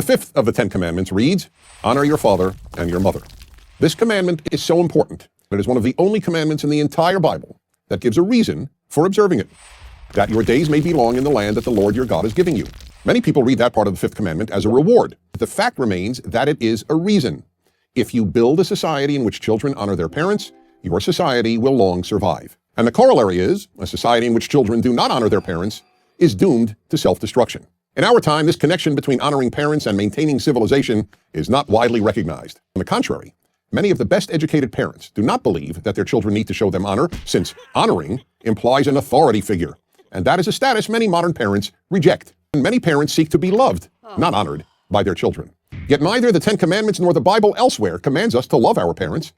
The fifth of the 10 Commandments reads, "Honor your father and your mother." This commandment is so important that it is one of the only commandments in the entire Bible that gives a reason for observing it, that your days may be long in the land that the Lord your God is giving you. Many people read that part of the fifth commandment as a reward, but the fact remains that it is a reason. If you build a society in which children honor their parents, your society will long survive. And the corollary is, a society in which children do not honor their parents is doomed to self-destruction. In our time, this connection between honoring parents and maintaining civilization is not widely recognized. On the contrary, many of the best educated parents do not believe that their children need to show them honor, since honoring implies an authority figure, and that is a status many modern parents reject. And many parents seek to be loved, not honored, by their children. Yet neither the 10 Commandments nor the Bible elsewhere commands us to love our parents.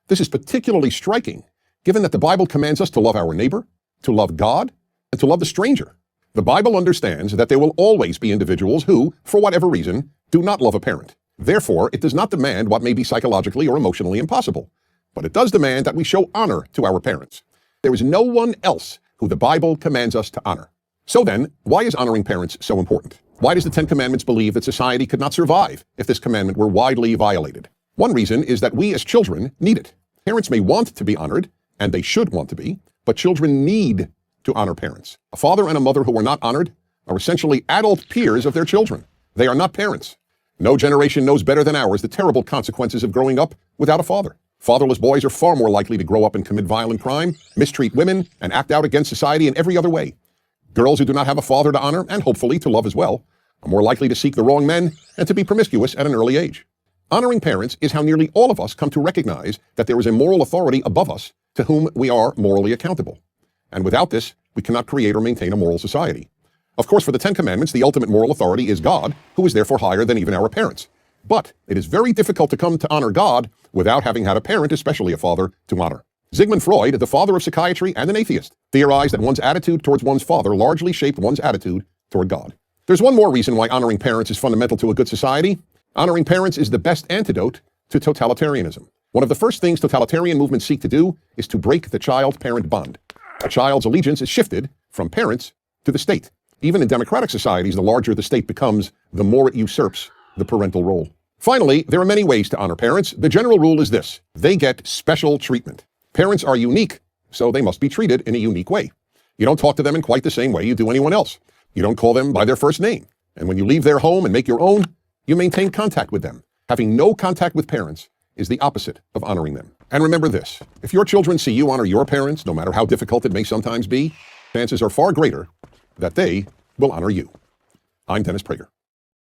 This is particularly striking, given that the Bible commands us to love our neighbor, to love God, and to love the stranger. The Bible understands that there will always be individuals who, for whatever reason, do not love a parent. Therefore, it does not demand what may be psychologically or emotionally impossible, but it does demand that we show honor to our parents. There is no one else who the Bible commands us to honor. So then, why is honoring parents so important? Why does the 10 Commandments believe that society could not survive if this commandment were widely violated? One reason is that we as children need it. Parents may want to be honored, and they should want to be, but children need to honor parents. A father and a mother who are not honored are essentially adult peers of their children. They are not parents. No generation knows better than ours the terrible consequences of growing up without a father. Fatherless boys are far more likely to grow up and commit violent crime, mistreat women, and act out against society in every other way. Girls who do not have a father to honor, and hopefully to love as well, are more likely to seek the wrong men and to be promiscuous at an early age. Honoring parents is how nearly all of us come to recognize that there is a moral authority above us to whom we are morally accountable. And without this, we cannot create or maintain a moral society. Of course, for the 10 Commandments, the ultimate moral authority is God, who is therefore higher than even our parents. But it is very difficult to come to honor God without having had a parent, especially a father, to honor. Sigmund Freud, the father of psychiatry and an atheist, theorized that one's attitude towards one's father largely shaped one's attitude toward God. There's one more reason why honoring parents is fundamental to a good society. Honoring parents is the best antidote to totalitarianism. One of the first things totalitarian movements seek to do is to break the child-parent bond. A child's allegiance is shifted from parents to the state. Even in democratic societies, the larger the state becomes, the more it usurps the parental role. Finally, there are many ways to honor parents. The general rule is this: they get special treatment. Parents are unique, so they must be treated in a unique way. You don't talk to them in quite the same way you do anyone else. You don't call them by their first name. And when you leave their home and make your own, you maintain contact with them. Having no contact with parents is the opposite of honoring them. And remember this: if your children see you honor your parents, no matter how difficult it may sometimes be, chances are far greater that they will honor you. I'm Dennis Prager.